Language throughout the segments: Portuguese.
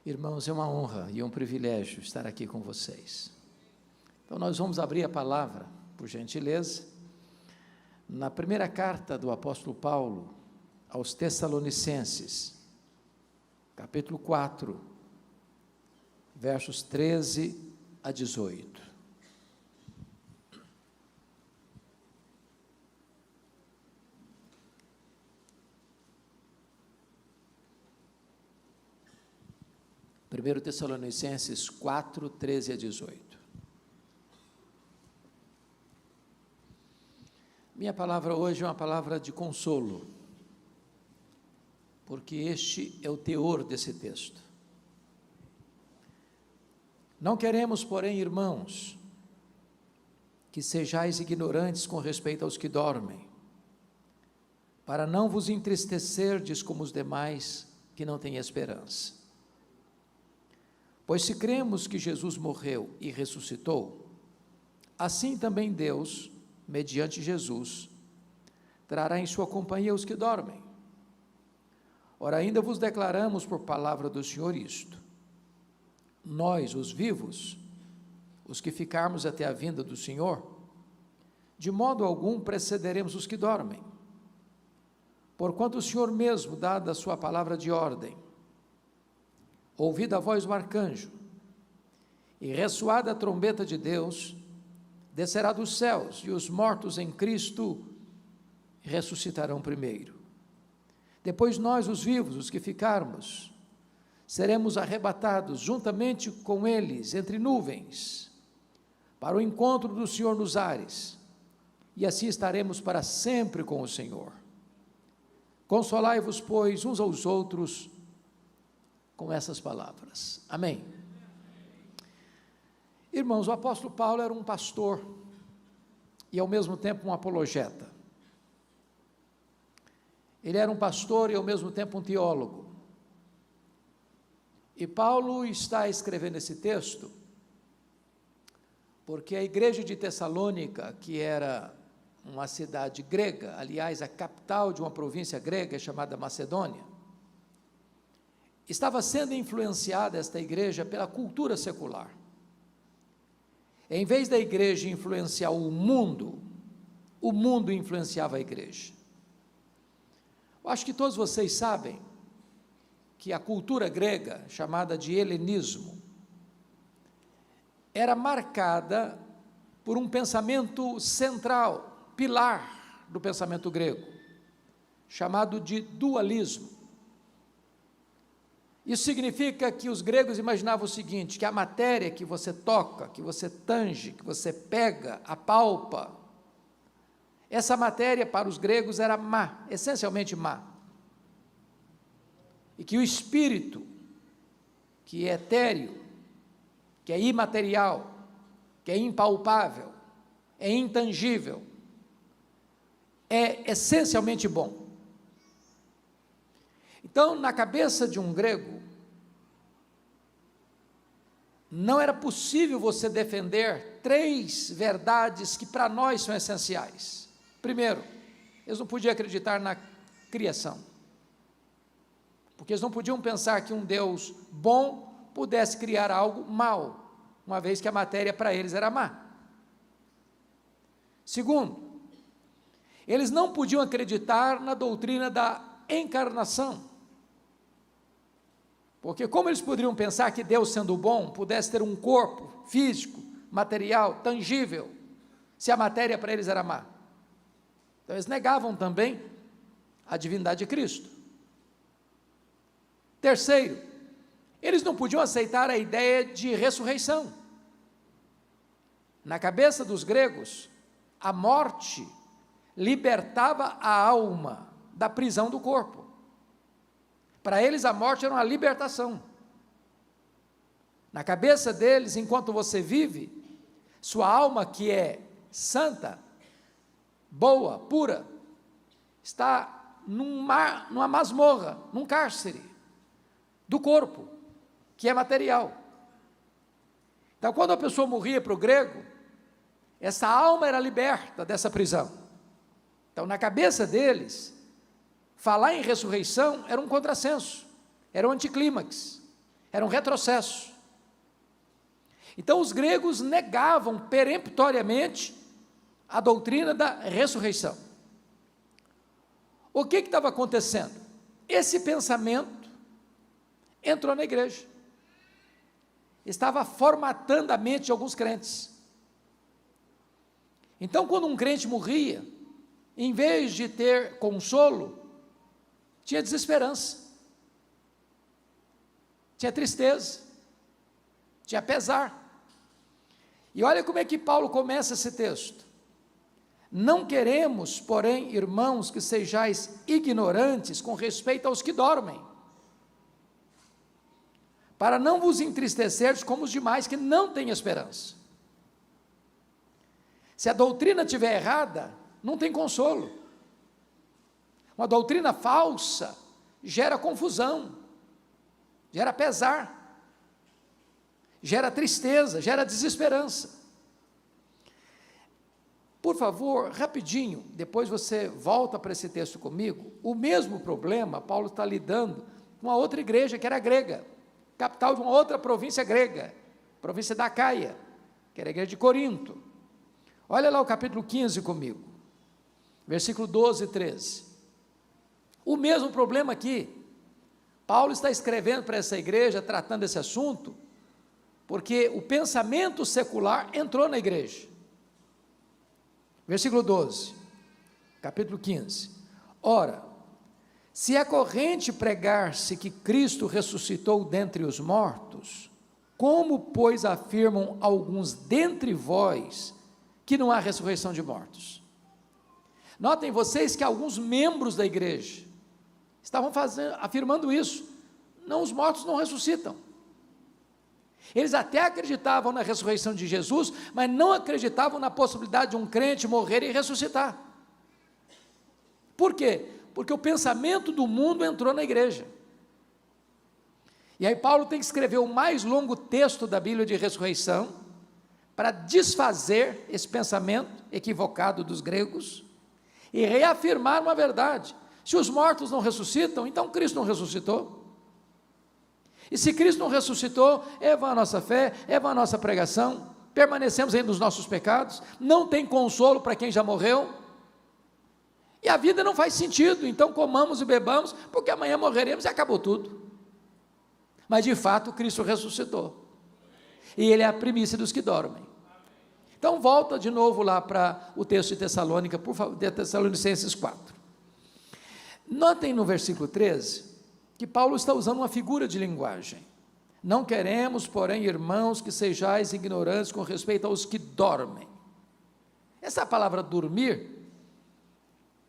Irmãos, é uma honra e um privilégio estar aqui com vocês. Então, nós vamos abrir a palavra, por gentileza, na primeira carta do apóstolo Paulo aos Tessalonicenses, capítulo 4, versos 13 a 18. Primeiro Tessalonicenses 4, 13 a 18. Minha palavra hoje é uma palavra de consolo, porque este é o teor desse texto. Não queremos, porém, irmãos, que sejais ignorantes com respeito aos que dormem, para não vos entristecerdes como os demais que não têm esperança. Pois se cremos que Jesus morreu e ressuscitou, assim também Deus, mediante Jesus, trará em sua companhia os que dormem. Ora, ainda vos declaramos por palavra do Senhor isto: nós, os vivos, os que ficarmos até a vinda do Senhor, de modo algum precederemos os que dormem. Porquanto o Senhor mesmo, dada a sua palavra de ordem, ouvida a voz do arcanjo, e ressoada a trombeta de Deus, descerá dos céus, e os mortos em Cristo ressuscitarão primeiro. Depois nós, os vivos, os que ficarmos, seremos arrebatados juntamente com eles entre nuvens, para o encontro do Senhor nos ares, e assim estaremos para sempre com o Senhor. Consolai-vos, pois, uns aos outros, com essas palavras. Amém. Irmãos, o apóstolo Paulo era um pastor e ao mesmo tempo um apologeta. Ele era um pastor e ao mesmo tempo um teólogo. E Paulo está escrevendo esse texto porque a igreja de Tessalônica, que era uma cidade grega, aliás, a capital de uma província grega chamada Macedônia, estava sendo influenciada esta igreja pela cultura secular. Em vez da igreja influenciar o mundo influenciava a igreja. Eu acho que todos vocês sabem que a cultura grega, chamada de helenismo, era marcada por um pensamento central, pilar do pensamento grego, chamado de dualismo. Isso significa que os gregos imaginavam o seguinte, que a matéria que você toca, que você tange, que você pega, apalpa, essa matéria para os gregos era má, essencialmente má. E que o espírito, que é etéreo, que é imaterial, que é impalpável, é intangível, é essencialmente bom. Então, na cabeça de um grego, não era possível você defender três verdades que para nós são essenciais. Primeiro, eles não podiam acreditar na criação, porque eles não podiam pensar que um Deus bom pudesse criar algo mau, uma vez que a matéria para eles era má. Segundo, eles não podiam acreditar na doutrina da encarnação, porque como eles poderiam pensar que Deus, sendo bom, pudesse ter um corpo físico, material, tangível, se a matéria para eles era má? Então eles negavam também a divindade de Cristo. Terceiro, eles não podiam aceitar a ideia de ressurreição. Na cabeça dos gregos, a morte libertava a alma da prisão do corpo. Para eles a morte era uma libertação. Na cabeça deles, enquanto você vive, sua alma, que é santa, boa, pura, está numa masmorra, num cárcere do corpo, que é material. Então, quando a pessoa morria para o grego, essa alma era liberta dessa prisão. Então, na cabeça deles, falar em ressurreição era um contrassenso, era um anticlímax, Era um retrocesso. Então os gregos negavam peremptoriamente a doutrina da ressurreição. O que estava acontecendo? Esse pensamento entrou na igreja, estava formatando a mente de alguns crentes. Então, quando um crente morria, em vez de ter consolo, tinha desesperança, tinha tristeza, tinha pesar. E olha como é que Paulo começa esse texto: não queremos, porém, irmãos, que sejais ignorantes com respeito aos que dormem, para não vos entristecerdes como os demais que não têm esperança. Se a doutrina estiver errada, não tem consolo. Uma doutrina falsa gera confusão, gera pesar, gera tristeza, gera desesperança. Por favor, rapidinho, depois você volta para esse texto comigo. O mesmo problema Paulo está lidando com uma outra igreja que era grega, capital de uma outra província grega, província da Acaia, que era a igreja de Corinto. Olha lá o capítulo 15 comigo, versículo 12 e 13. O mesmo problema aqui. Paulo está escrevendo para essa igreja, tratando desse assunto, porque o pensamento secular entrou na igreja. Versículo 12, capítulo 15. Ora, se é corrente pregar-se que Cristo ressuscitou dentre os mortos, como, pois, afirmam alguns dentre vós que não há ressurreição de mortos? Notem vocês que alguns membros da igreja estavam afirmando isso. Não, os mortos não ressuscitam. Eles até acreditavam na ressurreição de Jesus, mas não acreditavam na possibilidade de um crente morrer e ressuscitar. Por quê? Porque o pensamento do mundo entrou na igreja. E aí Paulo tem que escrever o mais longo texto da Bíblia de ressurreição, para desfazer esse pensamento equivocado dos gregos, e reafirmar uma verdade: se os mortos não ressuscitam, então Cristo não ressuscitou. E se Cristo não ressuscitou, é vã a nossa fé, é vã a nossa pregação, permanecemos ainda nos nossos pecados, não tem consolo para quem já morreu, e a vida não faz sentido, então comamos e bebamos, porque amanhã morreremos e acabou tudo. Mas de fato Cristo ressuscitou, e Ele é a primícia dos que dormem. Então volta de novo lá para o texto de Tessalônica, por favor, de Tessalonicenses 4. Notem no versículo 13, que Paulo está usando uma figura de linguagem. Não queremos, porém, irmãos, que sejais ignorantes com respeito aos que dormem. Essa palavra dormir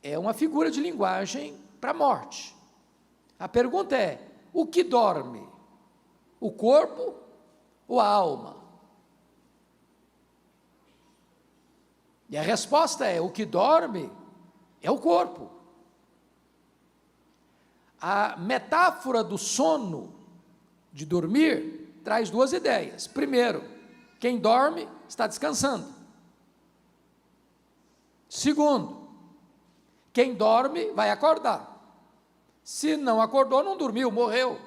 é uma figura de linguagem para a morte. A pergunta é: o que dorme? O corpo ou a alma? E a resposta é: o que dorme é o corpo. A metáfora do sono, de dormir, traz duas ideias. Primeiro, quem dorme está descansando. Segundo, quem dorme vai acordar. Se não acordou, não dormiu, morreu.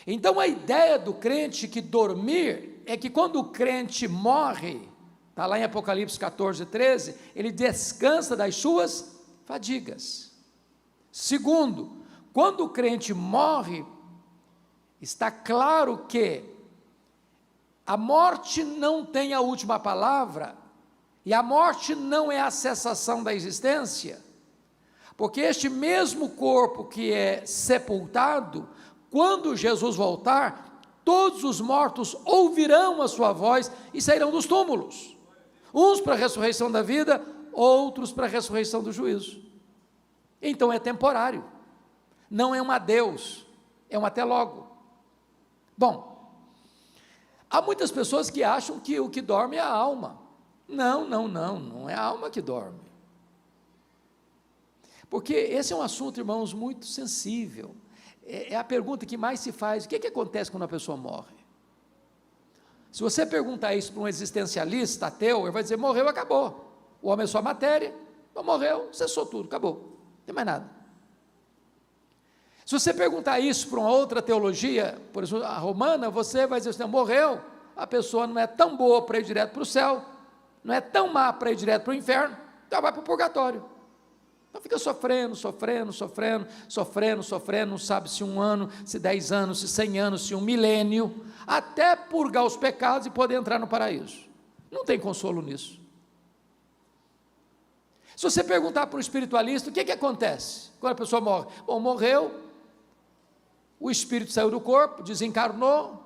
Então a ideia do crente que dormir é que quando o crente morre, está lá em Apocalipse 14, 13, ele descansa das suas fadigas. Segundo, quando o crente morre, está claro que a morte não tem a última palavra, e a morte não é a cessação da existência, porque este mesmo corpo que é sepultado, quando Jesus voltar, todos os mortos ouvirão a sua voz e sairão dos túmulos, uns para a ressurreição da vida, outros para a ressurreição do juízo. Então é temporário, não é um adeus, é um até logo. Bom, há muitas pessoas que acham que o que dorme é a alma. Não é a alma que dorme. Porque esse é um assunto, irmãos, muito sensível. É a pergunta que mais se faz: o que acontece quando a pessoa morre? Se você perguntar isso para um existencialista ateu, ele vai dizer: morreu, acabou. O homem é só matéria, então morreu, cessou tudo, acabou. Não tem mais nada. Se Se você perguntar isso para uma outra teologia, por exemplo, a romana, você vai dizer assim, morreu, a pessoa não é tão boa para ir direto para o céu, não é tão má para ir direto para o inferno, então vai para o purgatório. Então fica sofrendo, não sabe se 1 ano, se 10 anos, se 100 anos, se 1 milênio, até purgar os pecados e poder entrar no paraíso. Não tem consolo nisso. Se você perguntar para um espiritualista, o que acontece quando a pessoa morre? Bom, morreu, o espírito saiu do corpo, desencarnou,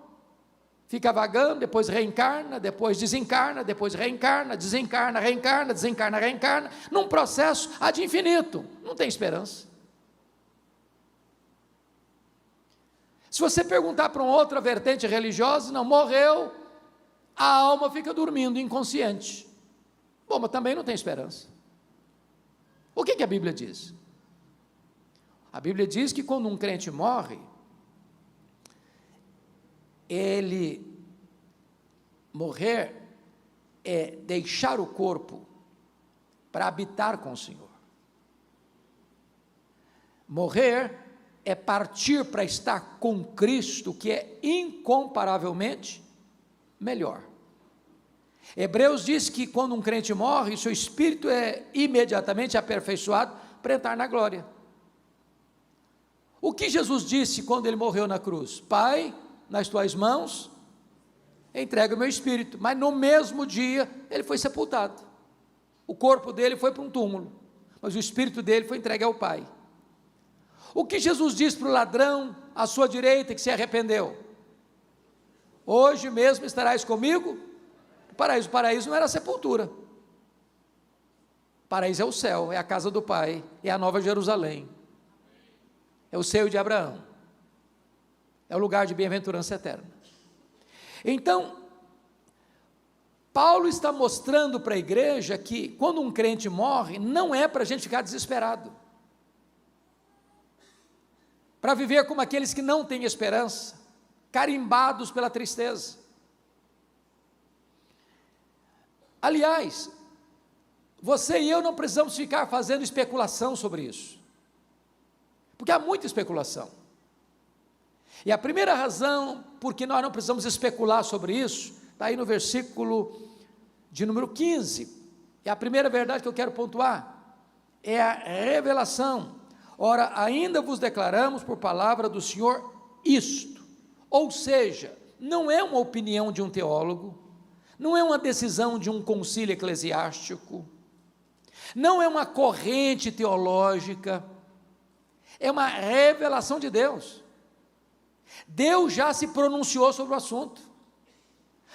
fica vagando, depois reencarna, depois desencarna, depois reencarna, desencarna, reencarna, desencarna, reencarna, num processo ad infinito, não tem esperança. Se você perguntar para uma outra vertente religiosa, não, morreu, a alma fica dormindo, inconsciente. Bom, mas também não tem esperança. O que a Bíblia diz? A Bíblia diz que quando um crente morre, ele morrer é deixar o corpo para habitar com o Senhor. Morrer é partir para estar com Cristo, que é incomparavelmente melhor. Hebreus diz que quando um crente morre, seu espírito é imediatamente aperfeiçoado para entrar na glória. O que Jesus disse quando ele morreu na cruz? Pai, nas tuas mãos, entrega o meu espírito. Mas no mesmo dia, ele foi sepultado. O corpo dele foi para um túmulo, mas o espírito dele foi entregue ao Pai. O que Jesus disse para o ladrão à sua direita que se arrependeu? Hoje mesmo estarás comigo no paraíso. O paraíso não era a sepultura. O paraíso é o céu, é a casa do Pai, é a nova Jerusalém, é o seio de Abraão, é o lugar de bem-aventurança eterna. Então, Paulo está mostrando para a igreja que quando um crente morre, não é para a gente ficar desesperado, para viver como aqueles que não têm esperança, carimbados pela tristeza. Aliás, você e eu não precisamos ficar fazendo especulação sobre isso, porque há muita especulação. E a primeira razão por que nós não precisamos especular sobre isso, está aí no versículo de número 15, e a primeira verdade que eu quero pontuar, é a revelação. Ora, ainda vos declaramos por palavra do Senhor isto, ou seja, não é uma opinião de um teólogo, não é uma decisão de um concílio eclesiástico, não é uma corrente teológica, é uma revelação de Deus. Deus já se pronunciou sobre o assunto,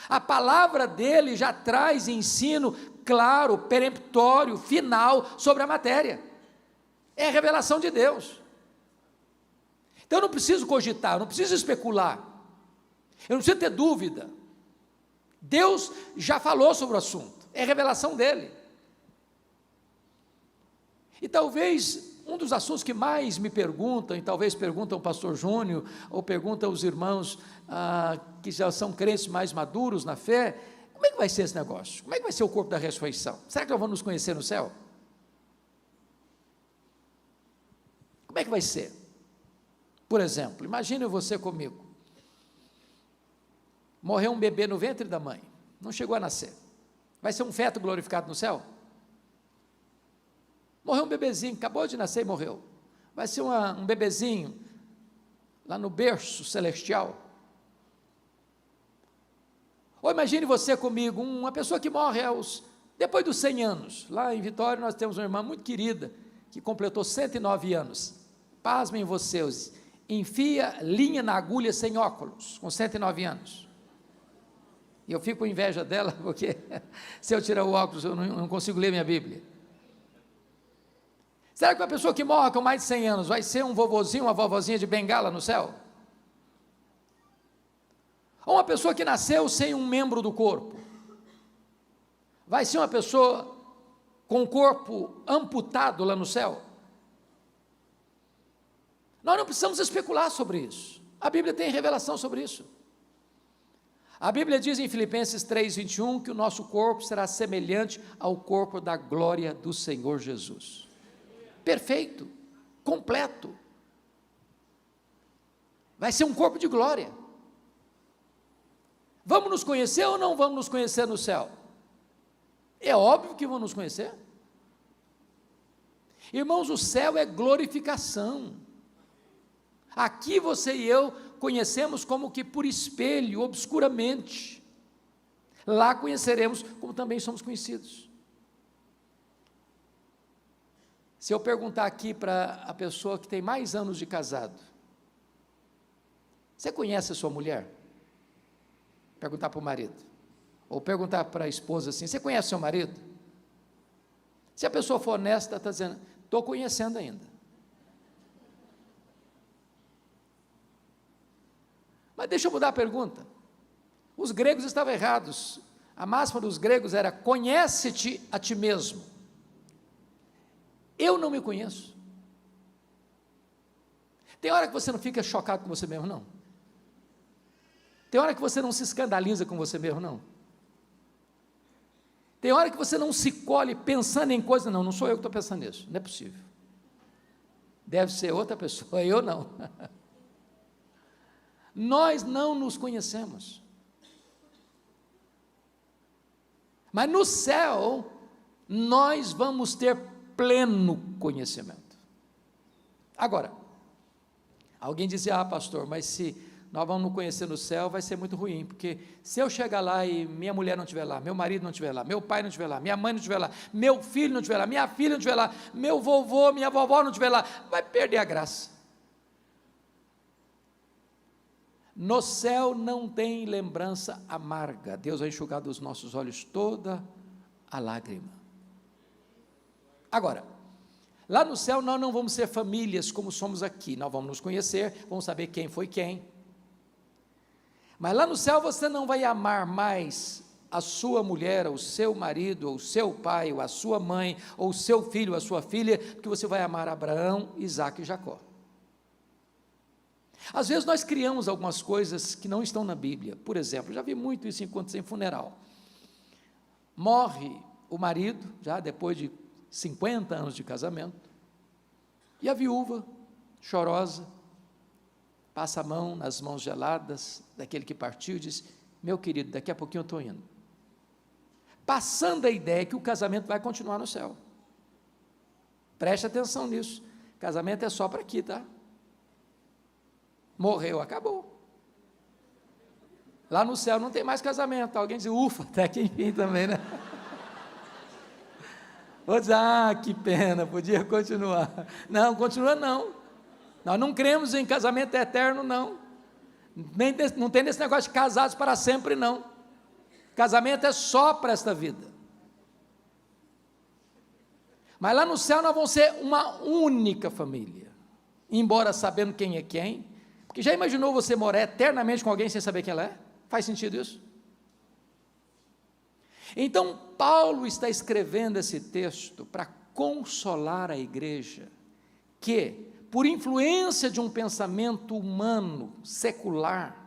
a palavra dele já traz ensino claro, peremptório, final sobre a matéria, é a revelação de Deus. Então eu não preciso cogitar, eu não preciso especular, eu não preciso ter dúvida, Deus já falou sobre o assunto, é a revelação dele. E talvez um dos assuntos que mais me perguntam, e talvez perguntam o pastor Júnior, ou perguntam os irmãos que já são crentes mais maduros na fé, como é que vai ser esse negócio? Como é que vai ser o corpo da ressurreição? Será que nós vamos nos conhecer no céu? Como é que vai ser? Por exemplo, imagine você comigo, morreu um bebê no ventre da mãe, não chegou a nascer, vai ser um feto glorificado no céu? Morreu um bebezinho, acabou de nascer e morreu, vai ser um bebezinho, lá no berço celestial. Ou imagine você comigo, uma pessoa que morre depois dos 100 anos, lá em Vitória nós temos uma irmã muito querida, que completou 109 anos, pasmem vocês, enfia linha na agulha sem óculos, com 109 anos, e eu fico com inveja dela, porque se eu tirar o óculos eu não consigo ler minha Bíblia. Será que uma pessoa que morre com mais de 100 anos vai ser um vovozinho, uma vovozinha de bengala no céu? Ou uma pessoa que nasceu sem um membro do corpo, vai ser uma pessoa com o corpo amputado lá no céu? Nós não precisamos especular sobre isso, a Bíblia tem revelação sobre isso. A Bíblia diz em Filipenses 3:21 que o nosso corpo será semelhante ao corpo da glória do Senhor Jesus. Perfeito, completo. Vai ser um corpo de glória. Vamos nos conhecer ou não vamos nos conhecer no céu? É óbvio que vamos nos conhecer. Irmãos, o céu é glorificação. Aqui você e eu conhecemos como que por espelho, obscuramente. Lá conheceremos como também somos conhecidos. Se eu perguntar aqui para a pessoa que tem mais anos de casado, você conhece a sua mulher? Perguntar para o marido. Ou perguntar para a esposa assim, você conhece o seu marido? Se a pessoa for honesta, está dizendo, estou conhecendo ainda. Mas deixa eu mudar a pergunta. Os gregos estavam errados. A máxima dos gregos era, conhece-te a ti mesmo. Eu não me conheço. Tem hora que você não fica chocado com você mesmo, não? Tem hora que você não se escandaliza com você mesmo, não? Tem hora que você não se colhe pensando em coisas, não sou eu que estou pensando nisso, não é possível. Deve ser outra pessoa, eu não. Nós não nos conhecemos. Mas no céu, nós vamos ter pleno conhecimento. Agora, alguém dizia, pastor, mas se nós vamos nos conhecer no céu, vai ser muito ruim, porque se eu chegar lá e minha mulher não estiver lá, meu marido não estiver lá, meu pai não estiver lá, minha mãe não estiver lá, meu filho não estiver lá, minha filha não estiver lá, meu vovô, minha vovó não estiver lá, vai perder a graça. No céu não tem lembrança amarga, Deus vai enxugar dos nossos olhos toda a lágrima. Agora, lá no céu nós não vamos ser famílias como somos aqui, nós vamos nos conhecer, vamos saber quem foi quem, mas lá no céu você não vai amar mais a sua mulher, ou o seu marido, ou o seu pai, ou a sua mãe, ou o seu filho, ou a sua filha, porque você vai amar Abraão, Isaque e Jacó. Às vezes nós criamos algumas coisas que não estão na Bíblia. Por exemplo, já vi muito isso acontecer em funeral. Morre o marido, já depois de 50 anos de casamento, e a viúva, chorosa, passa a mão nas mãos geladas daquele que partiu e diz, meu querido, daqui a pouquinho eu estou indo. Passando a ideia que o casamento vai continuar no céu. Preste atenção nisso, casamento é só para aqui, tá? Morreu, acabou. Lá no céu não tem mais casamento. Alguém diz, ufa, até que enfim também, né? Vou dizer, que pena, podia continuar. Não, continua não. Nós não cremos em casamento eterno, não. Não tem esse negócio de casados para sempre, não. Casamento é só para esta vida. Mas lá no céu nós vamos ser uma única família. Embora sabendo quem é quem. Porque já imaginou você morar eternamente com alguém sem saber quem ela é? Faz sentido isso? Então, Paulo está escrevendo esse texto para consolar a igreja, que, por influência de um pensamento humano, secular,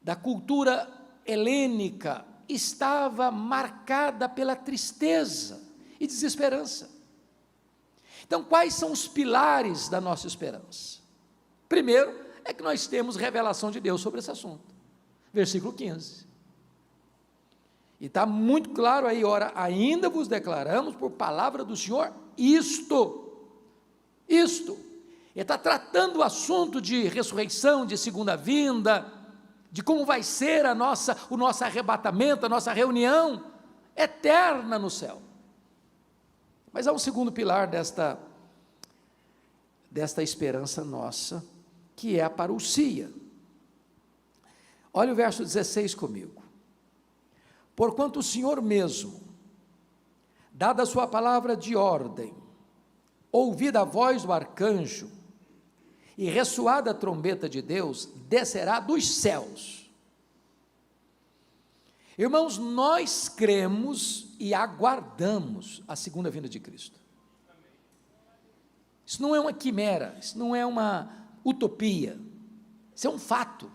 da cultura helênica, estava marcada pela tristeza e desesperança. Então, quais são os pilares da nossa esperança? Primeiro, é que nós temos revelação de Deus sobre esse assunto. Versículo 15. E está muito claro aí, ora, ainda vos declaramos por palavra do Senhor isto. Ele está tratando o assunto de ressurreição, de segunda vinda, de como vai ser o nosso arrebatamento, a nossa reunião eterna no céu. Mas há um segundo pilar desta esperança nossa, que é a parousia. Olha o verso 16 comigo. Porquanto o Senhor mesmo, dada a sua palavra de ordem, ouvida a voz do arcanjo, e ressoada a trombeta de Deus, descerá dos céus. Irmãos, nós cremos e aguardamos a segunda vinda de Cristo. Isso não é uma quimera, isso não é uma utopia, isso é um fato.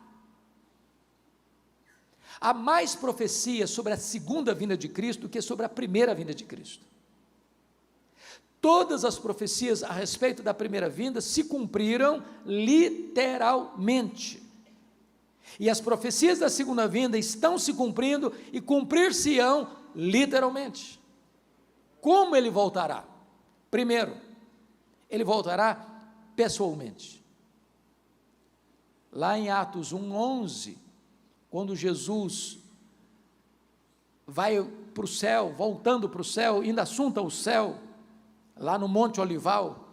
Há mais profecia sobre a segunda vinda de Cristo do que sobre a primeira vinda de Cristo. todas as profecias a respeito da primeira vinda se cumpriram literalmente. E as profecias da segunda vinda estão se cumprindo e cumprir-se-ão literalmente. Como ele voltará? Primeiro, ele voltará pessoalmente. Lá em Atos 1:11, quando Jesus vai para o céu, voltando para o céu, indo assunto ao céu, lá no Monte Olival,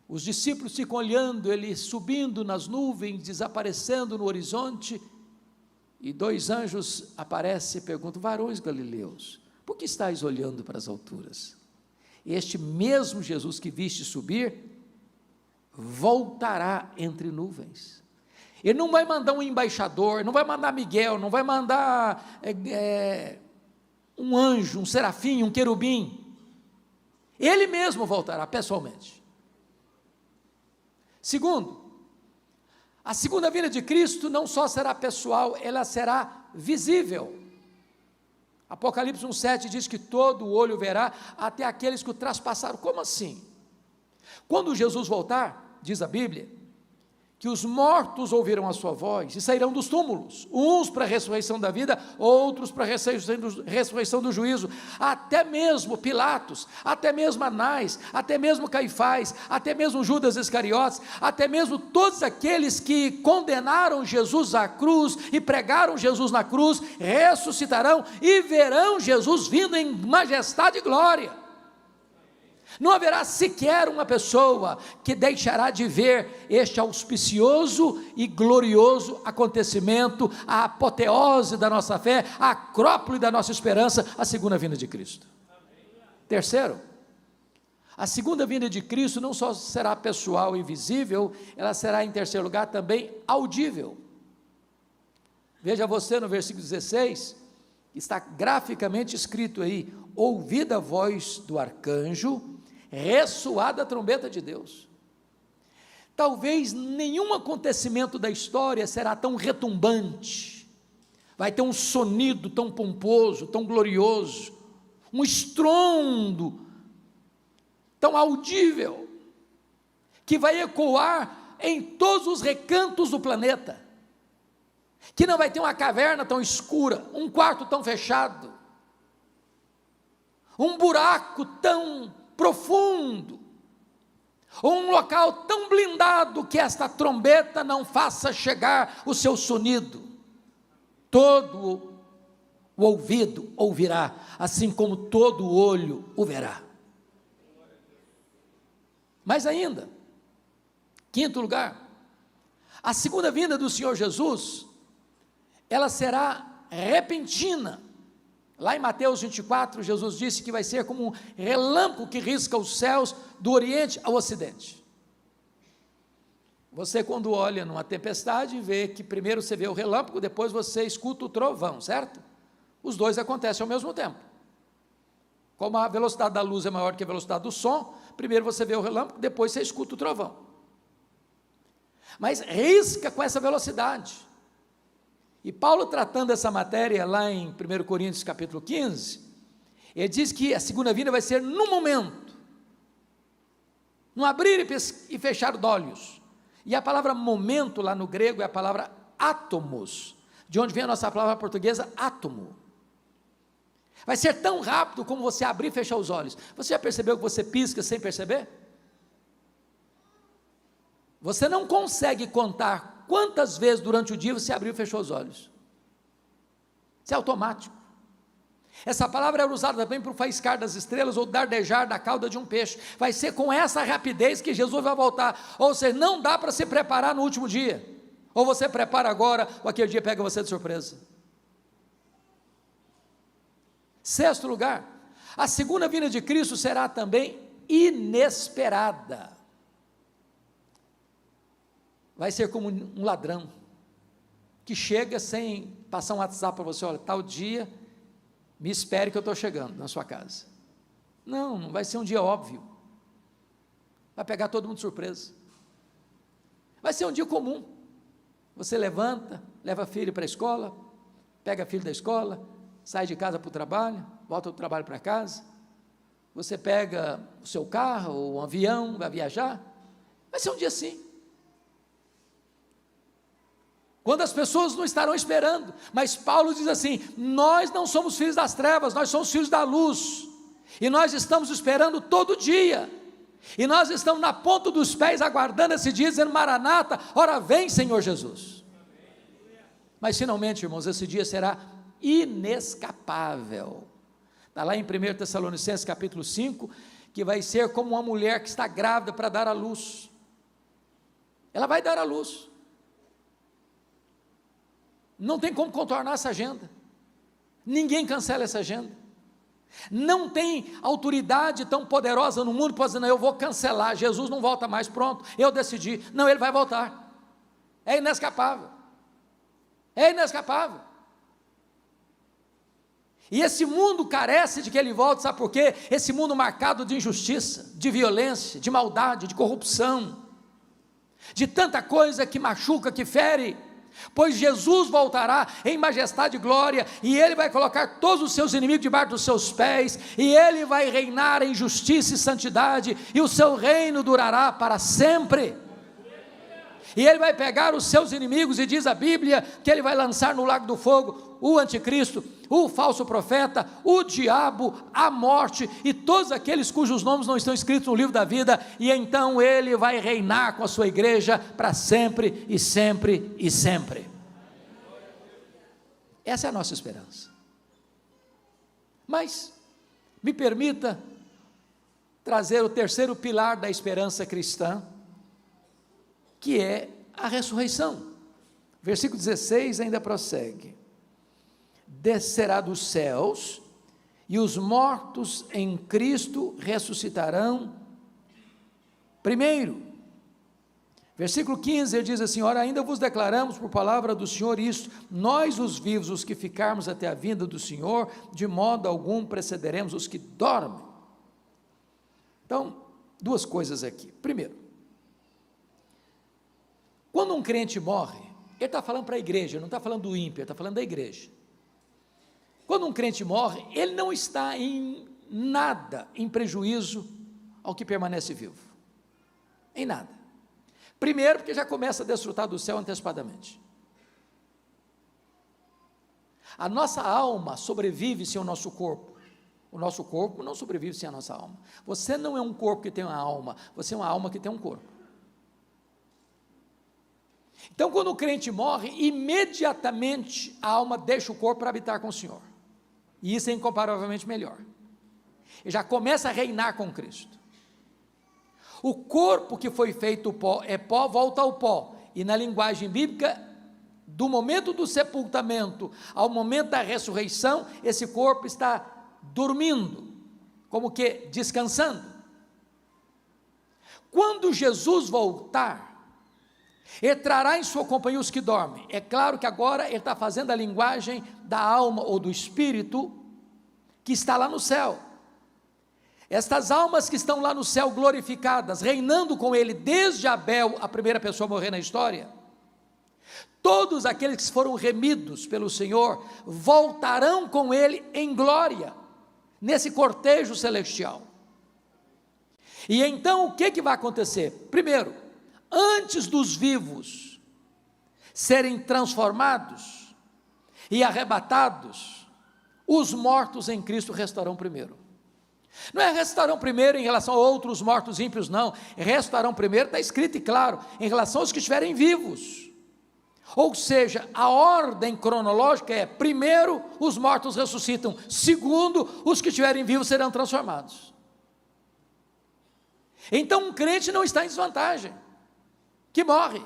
os discípulos ficam olhando, ele subindo nas nuvens, desaparecendo no horizonte, e dois anjos aparecem e perguntam: varões galileus, por que estáis olhando para as alturas? Este mesmo Jesus que viste subir, voltará entre nuvens. Ele não vai mandar um embaixador, não vai mandar Miguel, não vai mandar um anjo, um serafim, um querubim. Ele mesmo voltará pessoalmente. Segundo, a segunda vinda de Cristo não só será pessoal, ela será visível. Apocalipse 1:7 diz que todo olho verá, até aqueles que o traspassaram. Como assim? Quando Jesus voltar, diz a Bíblia, que os mortos ouvirão a sua voz e sairão dos túmulos, uns para a ressurreição da vida, outros para a ressurreição do juízo. Até mesmo Pilatos, até mesmo Anás, até mesmo Caifás, até mesmo Judas Iscariotes, até mesmo todos aqueles que condenaram Jesus à cruz e pregaram Jesus na cruz, ressuscitarão e verão Jesus vindo em majestade e glória. Não haverá sequer uma pessoa que deixará de ver este auspicioso e glorioso acontecimento, a apoteose da nossa fé, a acrópole da nossa esperança, a segunda vinda de Cristo. Terceiro, a segunda vinda de Cristo não só será pessoal e visível, ela será, em terceiro lugar, também audível. Veja você no versículo 16, está graficamente escrito aí: ouvida a voz do arcanjo, ressoada a trombeta de Deus. Talvez nenhum acontecimento da história será tão retumbante, vai ter um sonido tão pomposo, tão glorioso, um estrondo tão audível, que vai ecoar em todos os recantos do planeta, que não vai ter uma caverna tão escura, um quarto tão fechado, um buraco tão profundo, ou um local tão blindado que esta trombeta não faça chegar o seu sonido. Todo o ouvido ouvirá, assim como todo o olho o verá. Mais ainda, quinto lugar, a segunda vinda do Senhor Jesus, ela será repentina. Lá em Mateus 24, Jesus disse que vai ser como um relâmpago que risca os céus do Oriente ao Ocidente. Você, quando olha numa tempestade, vê que primeiro você vê o relâmpago, depois você escuta o trovão, certo? Os dois acontecem ao mesmo tempo. Como a velocidade da luz é maior que a velocidade do som, primeiro você vê o relâmpago, depois você escuta o trovão. Mas risca com essa velocidade. E Paulo, tratando essa matéria lá em 1 Coríntios capítulo 15, ele diz que a segunda vinda vai ser no momento, no abrir e fechar de olhos. E a palavra momento lá no grego é a palavra átomos, de onde vem a nossa palavra portuguesa átomo. Vai ser tão rápido como você abrir e fechar os olhos. Você já percebeu que você pisca sem perceber? Você não consegue contar quantas vezes durante o dia você abriu e fechou os olhos. Isso é automático. Essa palavra era usada também para o faiscar das estrelas ou dardejar da cauda de um peixe. Vai ser com essa rapidez que Jesus vai voltar. Ou seja, não dá para se preparar no último dia. Ou você prepara agora, ou aquele dia pega você de surpresa. Sexto lugar, a segunda vinda de Cristo será também inesperada. Vai ser como um ladrão, que chega sem passar um WhatsApp para você: olha, tal dia, me espere que eu estou chegando na sua casa. Não vai ser um dia óbvio, vai pegar todo mundo de surpresa, vai ser um dia comum, você levanta, leva filho para a escola, pega filho da escola, sai de casa para o trabalho, volta do trabalho para casa, Você pega o seu carro, ou um avião, vai viajar, vai ser um dia assim. Quando as pessoas não estarão esperando, mas Paulo diz assim: nós não somos filhos das trevas, nós somos filhos da luz, e nós estamos esperando todo dia, e nós estamos na ponta dos pés, aguardando esse dia, dizendo: Maranata, ora vem Senhor Jesus. Mas finalmente, irmãos, esse dia será inescapável. Está lá em 1 Tessalonicenses capítulo 5, que vai ser como uma mulher que está grávida para dar à luz. Ela vai dar à luz. Não tem como contornar essa agenda. Ninguém cancela essa agenda. Não tem autoridade tão poderosa no mundo para dizer: não, eu vou cancelar, Jesus não volta mais, pronto, eu decidi. Não, ele vai voltar. É inescapável. É inescapável. E esse mundo carece de que ele volte, sabe por quê? Esse mundo marcado de injustiça, de violência, de maldade, de corrupção, de tanta coisa que machuca, que fere. Pois Jesus voltará em majestade e glória, e ele vai colocar todos os seus inimigos debaixo dos seus pés, e ele vai reinar em justiça e santidade, e o seu reino durará para sempre. E ele vai pegar os seus inimigos, e diz a Bíblia que ele vai lançar no lago do fogo o anticristo, o falso profeta, o diabo, a morte e todos aqueles cujos nomes não estão escritos no livro da vida, e então ele vai reinar com a sua igreja para sempre e sempre e sempre. Essa é a nossa esperança. Mas me permita trazer o terceiro pilar da esperança cristã, que é a ressurreição. Versículo 16 ainda prossegue: descerá dos céus, e os mortos em Cristo ressuscitarão primeiro. Versículo 15, ele diz assim: ora, ainda vos declaramos por palavra do Senhor isto: nós os vivos, os que ficarmos até a vinda do Senhor, de modo algum precederemos os que dormem. Então, duas coisas aqui. Primeiro, quando um crente morre, ele está falando para a igreja, não está falando do ímpio, ele está falando da igreja. Quando um crente morre, ele não está em nada em prejuízo ao que permanece vivo, em nada. Primeiro, porque já começa a desfrutar do céu antecipadamente. A nossa alma sobrevive sem o nosso corpo. O nosso corpo não sobrevive sem a nossa alma. Você não é um corpo que tem uma alma, você é uma alma que tem um corpo. Então, quando o crente morre, imediatamente a alma deixa o corpo para habitar com o Senhor, e isso é incomparavelmente melhor. Ele já começa a reinar com Cristo. O corpo que foi feito pó é pó, volta ao pó, e na linguagem bíblica, do momento do sepultamento ao momento da ressurreição, esse corpo está dormindo, como que descansando. Quando Jesus voltar, ele trará em sua companhia os que dormem. É claro que agora ele está fazendo a linguagem da alma ou do espírito que está lá no céu. Estas almas que estão lá no céu glorificadas, reinando com ele desde Abel, a primeira pessoa a morrer na história, todos aqueles que foram remidos pelo Senhor, voltarão com ele em glória, nesse cortejo celestial. E então o que vai acontecer? Primeiro, antes dos vivos serem transformados e arrebatados, os mortos em Cristo restarão primeiro. Não é restarão primeiro em relação a outros mortos ímpios, não. Restarão primeiro, está escrito e claro, em relação aos que estiverem vivos. Ou seja, a ordem cronológica é: primeiro os mortos ressuscitam, segundo os que estiverem vivos serão transformados. Então um crente não está em desvantagem, que morre.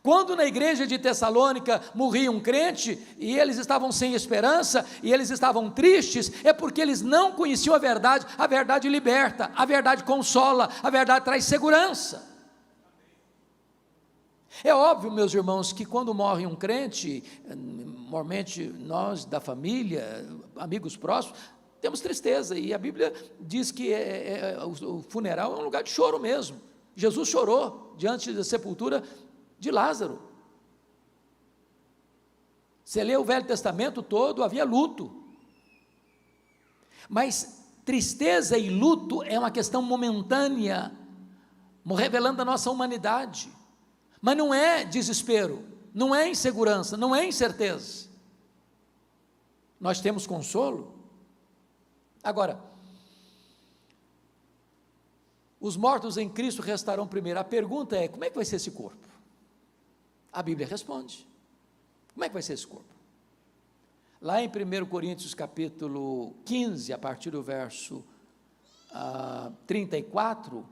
Quando na igreja de Tessalônica morria um crente, e eles estavam sem esperança, e eles estavam tristes, é porque eles não conheciam a verdade liberta, a verdade consola, a verdade traz segurança. É óbvio, meus irmãos, que quando morre um crente, normalmente nós da família, amigos próximos, temos tristeza, e a Bíblia diz que o funeral é um lugar de choro mesmo. Jesus chorou diante da sepultura de Lázaro. Você lê o Velho Testamento todo, havia luto. Mas tristeza e luto é uma questão momentânea, revelando a nossa humanidade, mas não é desespero, não é insegurança, não é incerteza. Nós temos consolo. Agora, os mortos em Cristo restarão primeiro. A pergunta é: como é que vai ser esse corpo? A Bíblia responde. Como é que vai ser esse corpo? Lá em 1 Coríntios capítulo 15, a partir do verso 34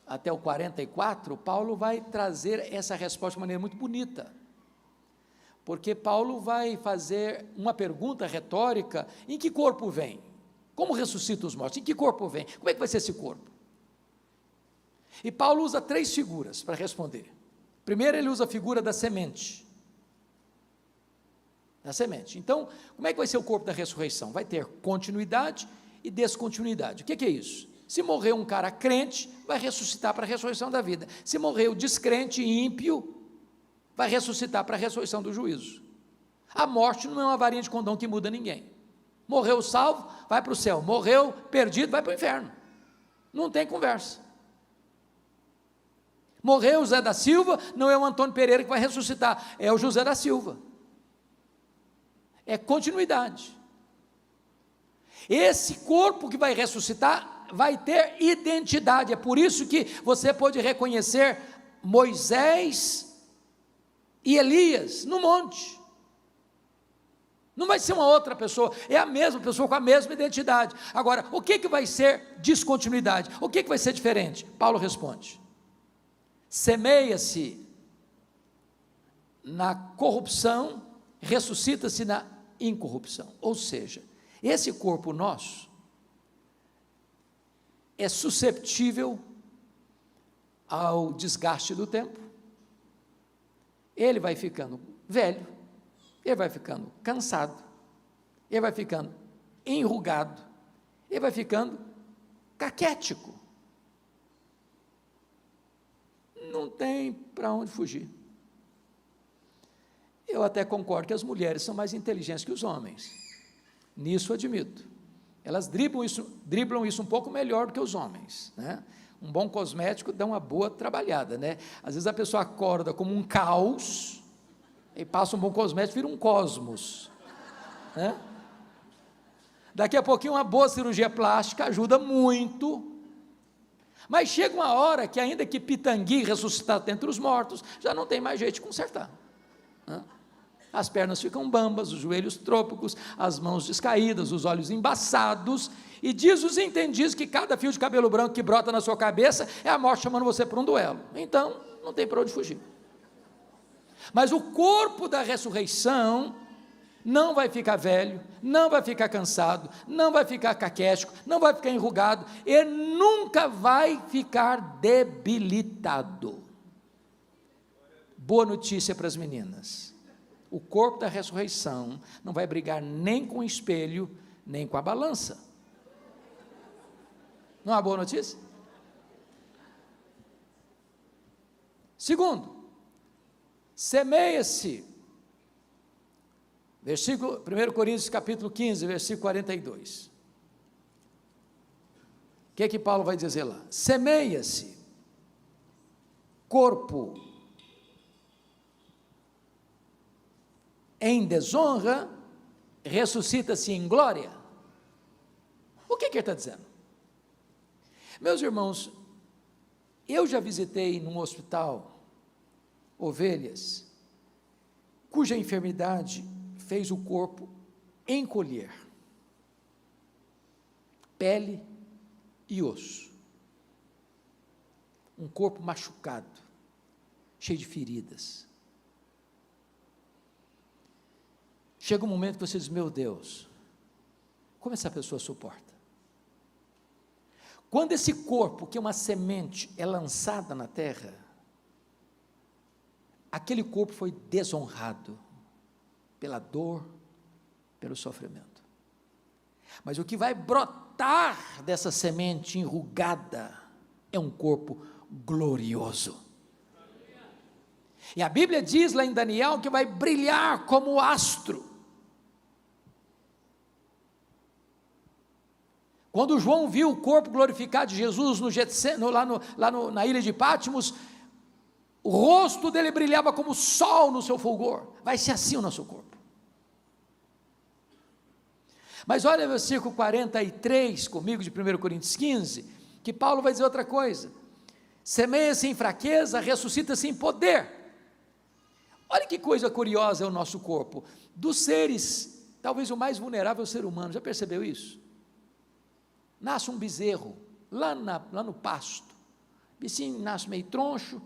até o 44, Paulo vai trazer essa resposta de maneira muito bonita, porque Paulo vai fazer uma pergunta retórica: em que corpo vem? Como ressuscita os mortos? Em que corpo vem? Como é que vai ser esse corpo? E Paulo usa 3 figuras para responder. Primeiro, ele usa a figura da semente. Da semente. Então, como é que vai ser o corpo da ressurreição? Vai ter continuidade e descontinuidade. O que é isso? Se morrer um cara crente, vai ressuscitar para a ressurreição da vida. Se morrer o descrente e ímpio, vai ressuscitar para a ressurreição do juízo. A morte não é uma varinha de condão que muda ninguém. Morreu salvo, vai para o céu. Morreu perdido, vai para o inferno. Não tem conversa. Morreu o Zé da Silva, não é o Antônio Pereira que vai ressuscitar, é o José da Silva. É continuidade. Esse corpo que vai ressuscitar vai ter identidade. É por isso que você pode reconhecer Moisés e Elias no monte. Não vai ser uma outra pessoa, é a mesma pessoa com a mesma identidade. Agora, o que vai ser descontinuidade? O que vai ser diferente? Paulo responde: semeia-se na corrupção, ressuscita-se na incorrupção. Ou seja, esse corpo nosso é susceptível ao desgaste do tempo. Ele vai ficando velho, ele vai ficando cansado, ele vai ficando enrugado, ele vai ficando caquético. Não tem para onde fugir. Eu até concordo que as mulheres são mais inteligentes que os homens, nisso admito. Elas driblam isso um pouco melhor do que os homens, né? Um bom cosmético dá uma boa trabalhada, né? Às vezes a pessoa acorda como um caos, e passa um bom cosmético, vira um cosmos, né? Daqui a pouquinho uma boa cirurgia plástica ajuda muito, mas chega uma hora que, ainda que Pitangui ressuscitado dentre os mortos, já não tem mais jeito de consertar, né? As pernas ficam bambas, os joelhos trôpegos, as mãos descaídas, os olhos embaçados, e diz os entendidos que cada fio de cabelo branco que brota na sua cabeça é a morte chamando você para um duelo. Então, não tem para onde fugir. Mas o corpo da ressurreição não vai ficar velho, não vai ficar cansado, não vai ficar caquético, não vai ficar enrugado, ele nunca vai ficar debilitado. Boa notícia para as meninas: o corpo da ressurreição não vai brigar nem com o espelho, nem com a balança. Não é uma boa notícia? Segundo, semeia-se, versículo 1 Coríntios capítulo 15, versículo 42. O que é que Paulo vai dizer lá? Semeia-se corpo em desonra, ressuscita-se em glória. O que ele está dizendo? Meus irmãos, eu já visitei num hospital ovelhas cuja enfermidade fez o corpo encolher, pele e osso, um corpo machucado, cheio de feridas. Chega um momento que você diz: meu Deus, como essa pessoa suporta? Quando esse corpo, que é uma semente, é lançada na terra, aquele corpo foi desonrado pela dor, pelo sofrimento. Mas o que vai brotar dessa semente enrugada é um corpo glorioso. E a Bíblia diz lá em Daniel que vai brilhar como astro. Quando João viu o corpo glorificado de Jesus no na ilha de Patmos, o rosto dele brilhava como o sol no seu fulgor. Vai ser assim o nosso corpo. Mas olha o versículo 43 comigo de 1 Coríntios 15, que Paulo vai dizer outra coisa: semeia-se em fraqueza, ressuscita-se em poder. Olha que coisa curiosa é o nosso corpo. Dos seres, talvez o mais vulnerável é o ser humano, já percebeu isso? Nasce um bezerro, lá no pasto, o bichinho nasce meio troncho,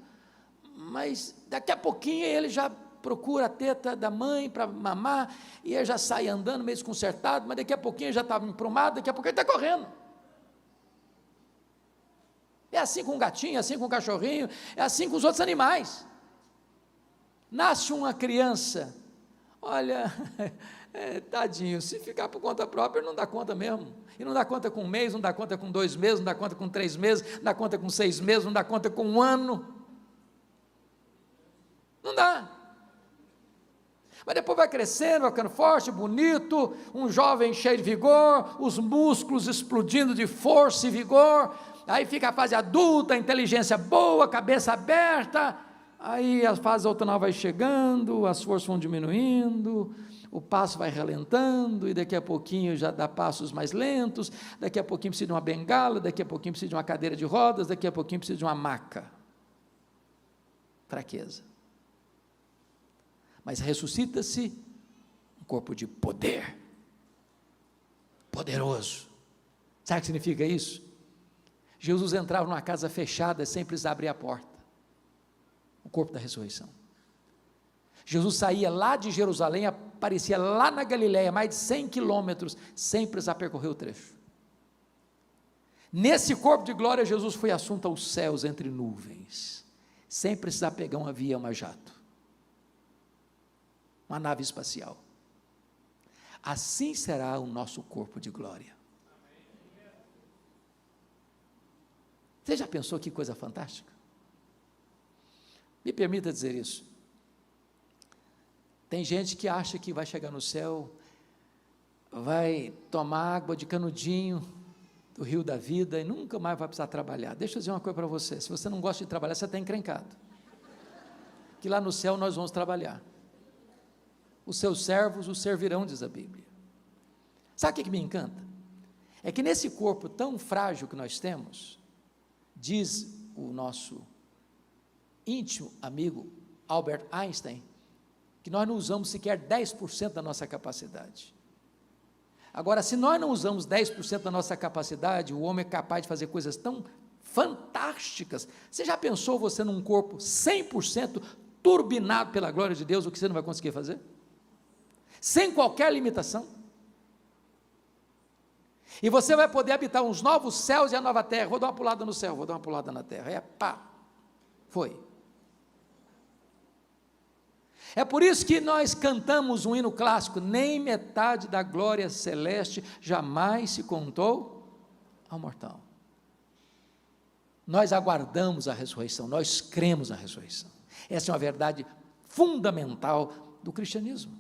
mas daqui a pouquinho ele já procura a teta da mãe para mamar, e ele já sai andando meio desconcertado, mas daqui a pouquinho ele já está emprumado, daqui a pouquinho ele está correndo. É assim com o gatinho, é assim com o cachorrinho, é assim com os outros animais. Nasce uma criança, olha, tadinho, se ficar por conta própria, ele não dá conta mesmo, e não dá conta com um mês, não dá conta com 2 meses, não dá conta com 3 meses, não dá conta com 6 meses, não dá conta com 1 ano, não dá. Mas depois vai crescendo, vai ficando forte, bonito, um jovem cheio de vigor, os músculos explodindo de força e vigor, aí fica a fase adulta, a inteligência boa, cabeça aberta, aí a fase outonal vai chegando, as forças vão diminuindo, o passo vai relentando, e daqui a pouquinho já dá passos mais lentos, daqui a pouquinho precisa de uma bengala, daqui a pouquinho precisa de uma cadeira de rodas, daqui a pouquinho precisa de uma maca. Fraqueza. Mas ressuscita-se um corpo de poder, poderoso. Sabe o que significa isso? Jesus entrava numa casa fechada sem precisar abrir a porta, o corpo da ressurreição. Jesus saía lá de Jerusalém, aparecia lá na Galileia, mais de 100 quilômetros, sem precisar percorrer o trecho. Nesse corpo de glória, Jesus foi assunto aos céus entre nuvens, sem precisar pegar um avião a jato, uma nave espacial. Assim será o nosso corpo de glória. Você já pensou que coisa fantástica? Me permita dizer isso. Tem gente que acha que vai chegar no céu, vai tomar água de canudinho do rio da vida e nunca mais vai precisar trabalhar. Deixa eu dizer uma coisa para você: se você não gosta de trabalhar, você está encrencado. Que lá no céu nós vamos trabalhar. Os seus servos o servirão, diz a Bíblia. Sabe o que me encanta? É que nesse corpo tão frágil que nós temos, diz o nosso íntimo amigo Albert Einstein, que nós não usamos sequer 10% da nossa capacidade. Agora, se nós não usamos 10% da nossa capacidade, o homem é capaz de fazer coisas tão fantásticas. Você já pensou você num corpo 100% turbinado pela glória de Deus, o que você não vai conseguir fazer? Sem qualquer limitação. E você vai poder habitar uns novos céus e a nova terra. Vou dar uma pulada no céu, vou dar uma pulada na terra. Foi. É por isso que nós cantamos um hino clássico: nem metade da glória celeste jamais se contou ao mortal. Nós aguardamos a ressurreição, nós cremos na ressurreição. Essa é uma verdade fundamental do cristianismo.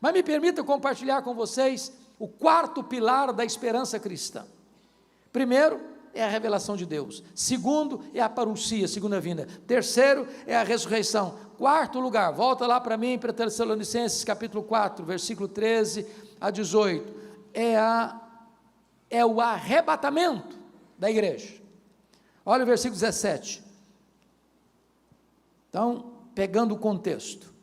Mas me permita compartilhar com vocês o 4º pilar da esperança cristã. Primeiro é a revelação de Deus. Segundo é a parousia, segunda vinda. Terceiro é a ressurreição. 4º lugar, volta lá para mim, para Tessalonicenses capítulo 4, versículo 13 a 18. É o arrebatamento da igreja. Olha o versículo 17. Então, pegando o contexto,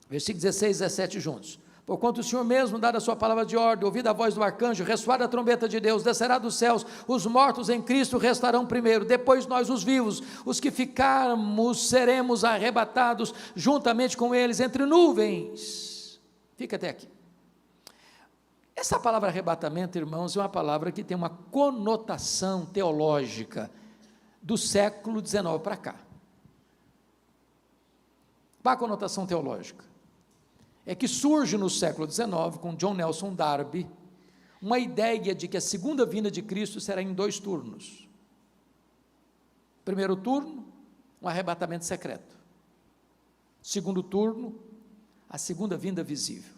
versículo 16 e 17 juntos. Porquanto o Senhor mesmo, dada a sua palavra de ordem, ouvida a voz do arcanjo, ressoada a trombeta de Deus, descerá dos céus, os mortos em Cristo restarão primeiro, depois nós os vivos, os que ficarmos, seremos arrebatados juntamente com eles entre nuvens. Fica até aqui. Essa palavra arrebatamento, irmãos, é uma palavra que tem uma conotação teológica do século XIX para cá. Qual a conotação teológica? É que surge no século XIX, com John Nelson Darby, uma ideia de que a segunda vinda de Cristo será em 2 turnos. Primeiro turno, um arrebatamento secreto. Segundo turno, a segunda vinda visível.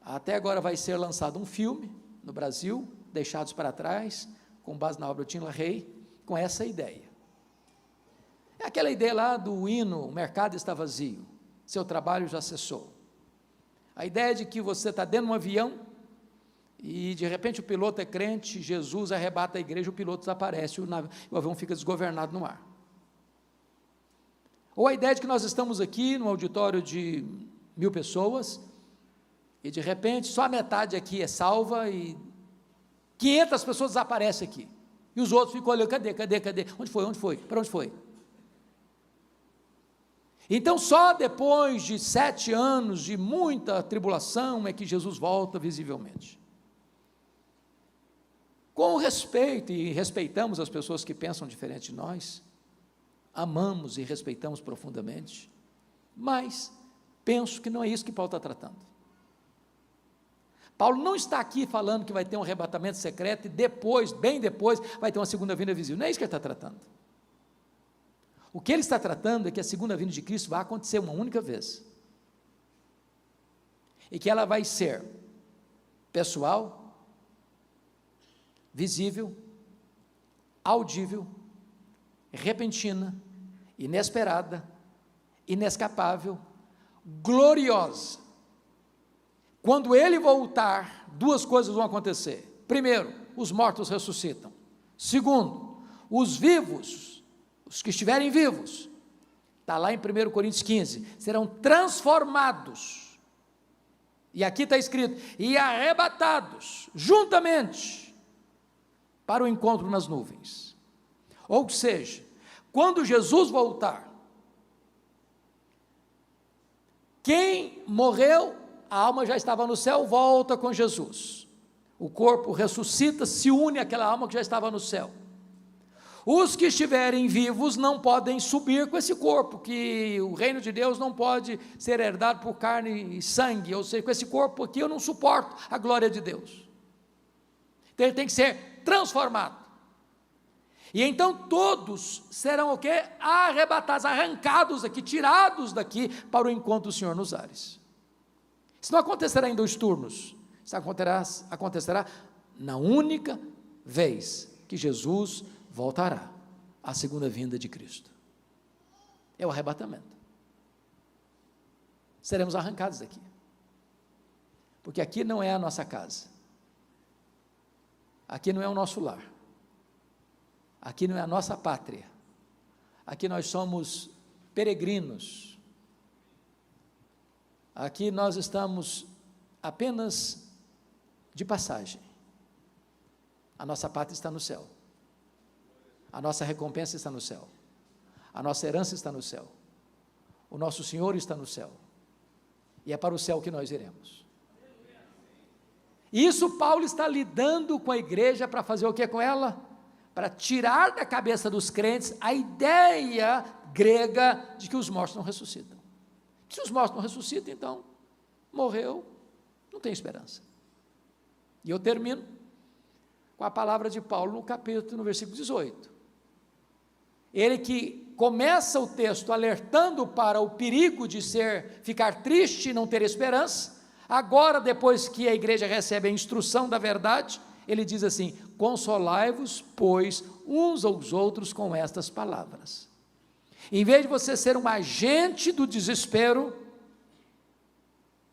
Até agora vai ser lançado um filme no Brasil, Deixados para Trás, com base na obra do Tim LaHaye, com essa ideia. É aquela ideia lá do hino, o mercado está vazio, seu trabalho já cessou. A ideia de que você está dentro de um avião e de repente o piloto é crente, Jesus arrebata a igreja, o piloto desaparece, o avião fica desgovernado no ar. Ou a ideia de que nós estamos aqui num auditório de 1000 pessoas e de repente só a metade aqui é salva e 500 pessoas desaparecem aqui. E os outros ficam olhando, cadê? Onde foi? Para onde foi? Então só depois de 7 anos de muita tribulação é que Jesus volta visivelmente. Com respeito, e respeitamos as pessoas que pensam diferente de nós, amamos e respeitamos profundamente, mas penso que não é isso que Paulo está tratando. Paulo não está aqui falando que vai ter um arrebatamento secreto e depois, bem depois, vai ter uma segunda vinda visível. Não é isso que ele está tratando. O que ele está tratando é que a segunda vinda de Cristo vai acontecer uma única vez. E que ela vai ser pessoal, visível, audível, repentina, inesperada, inescapável, gloriosa. Quando ele voltar, 2 coisas vão acontecer. Primeiro, os mortos ressuscitam. Segundo, os vivos, os que estiverem vivos, está lá em 1 Coríntios 15, serão transformados. E aqui está escrito, e arrebatados, juntamente, para o encontro nas nuvens. Ou seja, quando Jesus voltar, quem morreu, a alma já estava no céu, volta com Jesus. O corpo ressuscita, se une àquela alma que já estava no céu. Os que estiverem vivos não podem subir com esse corpo, que o reino de Deus não pode ser herdado por carne e sangue, ou seja, com esse corpo aqui eu não suporto a glória de Deus. Então ele tem que ser transformado. E então todos serão o quê? Arrebatados, arrancados daqui, tirados daqui para o encontro do Senhor nos ares. Isso não acontecerá em 2 turnos, isso acontecerá na única vez que Jesus voltará, a segunda vinda de Cristo. É o arrebatamento. Seremos arrancados daqui, porque aqui não é a nossa casa, aqui não é o nosso lar, aqui não é a nossa pátria, aqui nós somos peregrinos, aqui nós estamos apenas de passagem. A nossa pátria está no céu, a nossa recompensa está no céu, a nossa herança está no céu, o nosso Senhor está no céu, e é para o céu que nós iremos. Isso Paulo está lidando com a igreja para fazer o que com ela? Para tirar da cabeça dos crentes a ideia grega de que os mortos não ressuscitam. Se os mortos não ressuscitam, então, morreu, não tem esperança. E eu termino com a palavra de Paulo no versículo 18. Ele que começa o texto alertando para o perigo de ficar triste e não ter esperança, agora, depois que a igreja recebe a instrução da verdade, ele diz assim, consolai-vos, pois, uns aos outros com estas palavras. Em vez de você ser um agente do desespero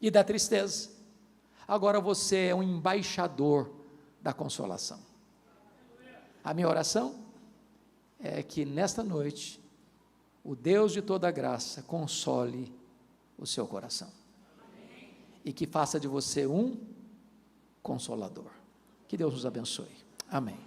e da tristeza, agora você é um embaixador da consolação. A minha oração é que nesta noite, o Deus de toda graça console o seu coração. E que faça de você um consolador. Que Deus nos abençoe. Amém.